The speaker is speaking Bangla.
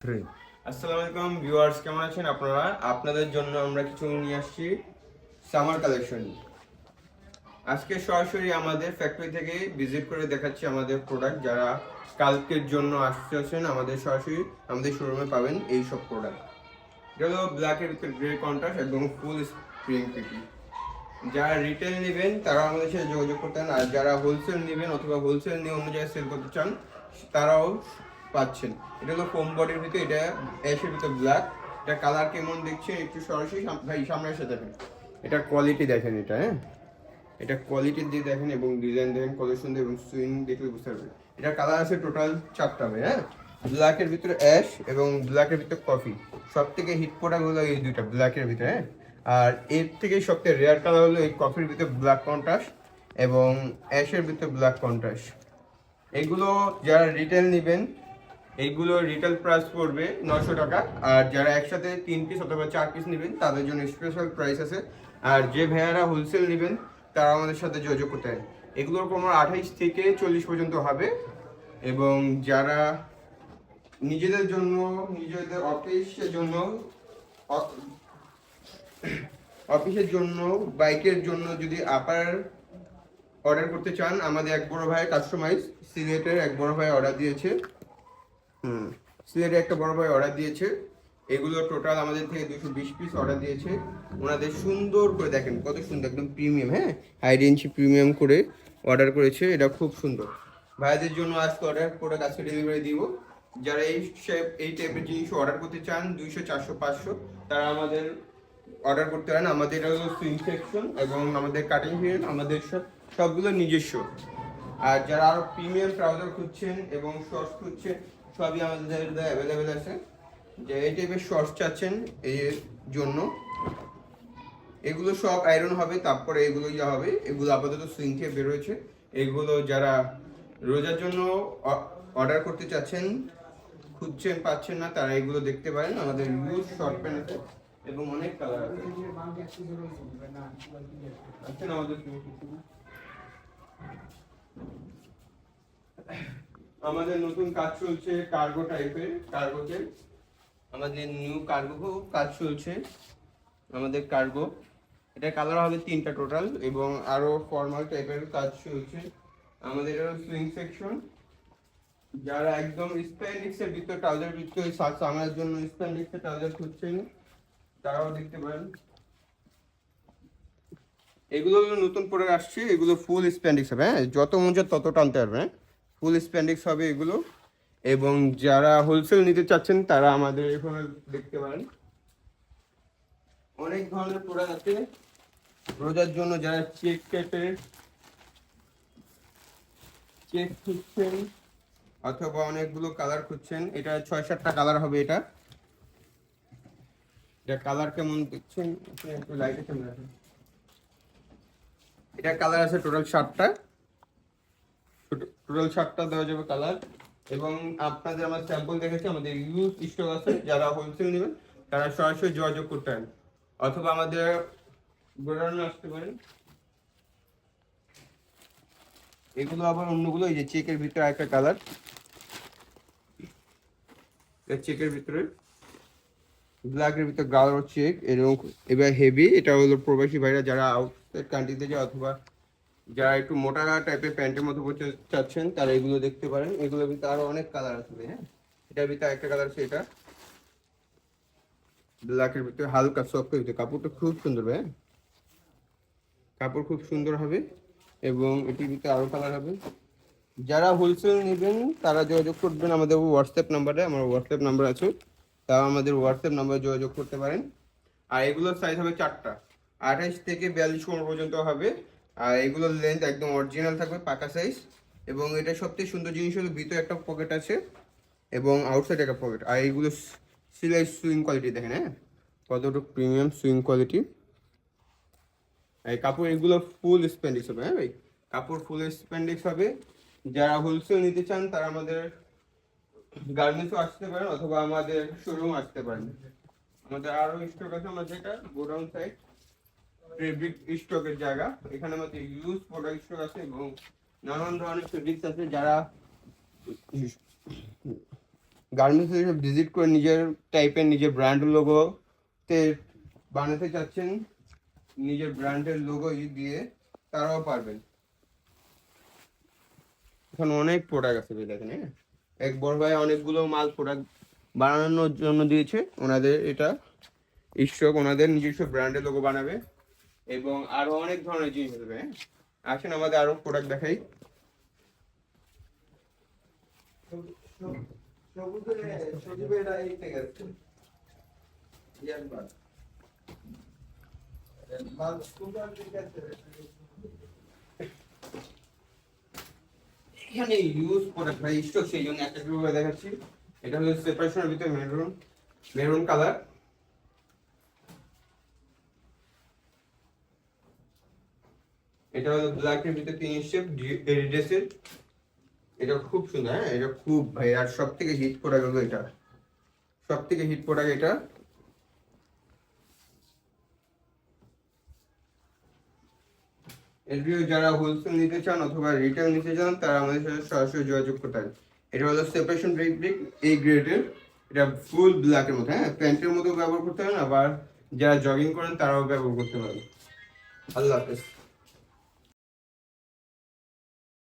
3 আসসালামু আলাইকুম ভিউয়ার্স, কেমন আছেন আপনারা? আপনাদের জন্য আমরা কিছু নিয়ে আসছি সামার কালেকশন। আজকে সরাসরি আমাদের ফ্যাক্টরি থেকে ভিজিট করে দেখাচ্ছি আমাদের প্রোডাক্ট। যারা কালকের জন্য আসছেন আমাদের সরাসরি আমাদের শোরুমে পাবেন এই সব প্রোডাক্ট। এটা হলো ব্ল্যাকের ভিতরে গ্রে কন্ট্রাস্ট এবং ফুল স্প্রিং পিপি। যারা রিটেল নেবেন তারা আমাদের সাথে যোগাযোগ করতেন, আর যারা হোলসেল নেবেন অথবা হোলসেল নিয়ে অন্য জায়গায় সেল করতে চান তারাও পাচ্ছেন। এটা হলো ফোম বডির ভিতরে, এটা অ্যাশের ভিতরে ব্ল্যাক। এটা কালার কেমন দেখছেন একটু সরাসরি ভাই সামনে এসে দেখেন। এটা কোয়ালিটি দেখেন, এটা এটা কোয়ালিটি দিয়ে দেখেন এবং ডিজাইন দেখেন কত সুন্দর, এবং সুইং দেখলে বুঝতে পারবেন। এটা কালার আছে টোটাল 4টা ভাই। ব্ল্যাকের ভিতরে অ্যাশ এবং ব্ল্যাকের ভিতরে কফি। সব থেকে হিট প্রোডাক্ট হলো এই দুইটা ব্ল্যাকের ভিতরে। আর এর থেকে সবথেকে রেয়ার কালার হলো এই কফির ভিতরে ব্ল্যাক কন্ট্রাস্ট এবং অ্যাশের ভিতরে ব্ল্যাক কন্ট্রাস্ট। এগুলো যারা রিটেল নেবেন এইগুলো রিটেল প্রাইস পড়বে 900 টাকা। আর যারা একসাথে 3 পিস অথবা 4 পিস নেবেন তাদের জন্য স্পেশাল প্রাইস আছে। আর যে ভাইয়ারা হোলসেল নেবেন তারা আমাদের সাথে যোগাযোগ করতে হয়। এগুলোর কমার 28 থেকে 40 পর্যন্ত হবে। এবং যারা নিজেদের জন্য, নিজেদের অফিসের জন্য বাইকের জন্য যদি আপার অর্ডার করতে চান, আমাদের এক বড় ভাই কাস্টমাইজ সিলেটের এক বড় ভাই অর্ডার দিয়েছে। সিলেটের একটা বড় ভাই অর্ডার দিয়েছে। এগুলো টোটাল আমাদের থেকে 220 পিস অর্ডার দিয়েছে। ওনাদের সুন্দর করে দেখেন কত সুন্দর, একদম প্রিমিয়াম, হাই রেঞ্জ প্রিমিয়াম করে অর্ডার করেছে। এটা খুব সুন্দর। ভাইদের জন্য আজকে অর্ডার প্রোডাক্ট আজকে ডেলিভারি দিব। যারা এই টাইপের জিনিস অর্ডার করতে চান 200, 400, 500 তারা আমাদের অর্ডার করতে পারেন। আমাদের এটা হলো সুইং সেকশন এবং আমাদের কাটিং ফিল্ড, আমাদের সবগুলো নিজস্ব। আর যারা আরো প্রিমিয়াম ট্রাউজার খুঁজছেন এবং শর্টস খুঁজছেন সবই আমাদের অ্যাভেলেবেল আছে। যে এই টাইপের শর্টস চাচ্ছেন এর জন্য এগুলো সব আয়রন হবে, তারপরে এগুলো যা হবে এগুলো আপাতত সুইং থেকে বের হয়েছে। এগুলো যারা রোজার জন্য অর্ডার করতে চাচ্ছেন, খুঁজছেন পাচ্ছেন না, তারা এগুলো দেখতে পারেন। আমাদের ইউজ শর্ট প্যান্ট আছে এবং অনেক কালার আছে। আচ্ছা আমাদের আমাদের নতুন কাজ চলছে কার্গো টাইপের, কার্গোতে আমাদের নিউ কার্গো কাজ চলছে। আমাদের কার্গো এটা কালার হবে 3টা টোটাল, এবং আরো ফর্মাল টাইপের কাজ চলছে। আমাদের সুইং সেকশন, যারা একদম স্প্যান্ডিক্সের ভিতরে ট্রাউজার ভিতরে সামারের জন্য স্প্যান্ডিক্সের ট্রাউজার খুঁজছেন তারাও দেখতে পারেন। এগুলো নতুন প্রোডাক্ট আসছে, এগুলো ফুল স্প্যান্ডিক্স হবে। যত মন চায় তত টানতে পারবে। ফুল স্প্যান্ডিক্স হবে এগুলো। এবং যারা হোলসেল নিতে চাচ্ছেন তারা আমাদের এখানে দেখতে পারেন। অনেক ধরনের প্রোডাক্ট আছে রোজার জন্য। যারা চেক টাইপের চেক খুঁজছেন অথবা অনেকগুলো কালার খুঁজছেন, এটা 6-7টা কালার হবে। এটা কালার কেমন দেখছেন একটু লাইটে কেমন আছে। এটা কালার আছে টোটাল 7টা, দেওয়া যাবে কালার। এবং আপনাদের আমার স্যাম্পল দেখেছি, আমাদের ইউজ স্টক আছে। যারা হোলসেল নেবেন তারা সরাসরি যোগাযোগ করতে পারেন অথবা আমাদের গোডাউনে আসতে পারেন। এগুলো আবার অন্যগুলো, এই যে চেকের ভিতরে একটা কালার, চেকের ভিতরে ব্ল্যাকের ভিতরে গাঢ় চেক এরকম। এবার হেভি, এটা হলো প্রবাসী ভাইরা যারা আউটসাইড কান্ট্রিতে যায় অথবা যারা একটু মোটা টাইপের প্যান্টের মতো পড়তে চাচ্ছেন তারা এগুলো দেখতে পারেন। এগুলোর ভিতরে আরো অনেক কালার আছে। এটার ভিতরে একটা কালার আছে, এটা ব্ল্যাকের ভিতরে হালকা সফট ভিতরে। কাপড়টা খুব সুন্দর কাপড় খুব সুন্দর হবে। এবং এটির ভিতরে আরো কালার হবে। যারা হোলসেল নেবেন তারা যোগাযোগ করবেন আমাদের হোয়াটসঅ্যাপ নাম্বারে। আমার হোয়াটসঅ্যাপ নাম্বার আছে, তাও আমাদের হোয়াটসঅ্যাপ নাম্বারে যোগাযোগ করতে পারেন। আর এগুলোর সাইজ হবে 4টা, 28 থেকে 42 কোণ পর্যন্ত হবে। আর এগুলোর লেন্থ একদম অরিজিনাল থাকবে, পাকা সাইজ। এবং এটা সবথেকে সুন্দর জিনিস হলো ভিতরে একটা পকেট আছে এবং আউটসাইড একটা পকেট। আর এইগুলো সিলাই সুইং কোয়ালিটি দেখেন, কতটুকু প্রিমিয়াম সুইং কোয়ালিটি। এই কাপড় এগুলো ফুল স্প্যান্ডিক্স হবে। ভাই কাপড় ফুল স্প্যান্ডিক্স হবে। যারা হোলসেল নিতে চান তারা আমাদের গার্মেন্টসও আসতে পারেন অথবা আমাদের শোরুম আসতে পারেন। আমাদের আরো স্টক আছে, আমাদের এটা গোডাউন সাইড ফেব্রিক স্টকের জায়গা। এখানে আমাদের ইউজ প্রোডাক্ট স্টক আছে এবং নানান ধরনের ফেব্রিক্স আছে। যারা গার্মেন্টসে ভিজিট করে নিজের টাইপের নিজের ব্র্যান্ড লোগোতে বানাতে চাচ্ছেন, নিজের ব্র্যান্ডের লোগো দিয়ে তারাও পারবেন। এখন অনেক প্রোডাক্ট আছে দেখেন, হ্যাঁ এক বড় ভাই অনেকগুলো মাল প্রোডাক্ট বানানোর জন্য দিয়েছে। ওনাদের এটা স্টক, ওনাদের নিজস্ব ব্র্যান্ডের লোগো বানাবে এবং আরো অনেক ধরনের জিনিস হবে। হ্যাঁ আসেন আমাদের আরো প্রোডাক্ট দেখাই। এখানে ইউজ প্রোডাক্ট ভাই স্টক, সেই জন্য একটা করে দেখাচ্ছি। এটা হলো সেপারেশনের ভিতরে মেরুন কালার। এটা হলো ব্ল্যাকের ভিতরে 3 স্টেপ এডিডাসের। এটা খুব সুন্দর, হ্যাঁ এটা খুব ভাই, আর সব থেকে হিট প্রোডাক্ট হলো এটা, সব থেকে হিট প্রোডাক্ট এটা। এগুলো যারা হোলসেল নিতে চান অথবা রিটেল নিতে চান তারা আমাদের সাথে সরাসরি যোগাযোগ করতে পারেন। এটা হলো সেপারেশন ব্রিক এই গ্রেডের, এটা ফুল ব্ল্যাকের মতো, হ্যাঁ প্যান্টের মতো ব্যবহার করতে পারেন, আবার যারা জগিং করেন তারাও ব্যবহার করতে পারেন। আল্লাহ হাফেজ।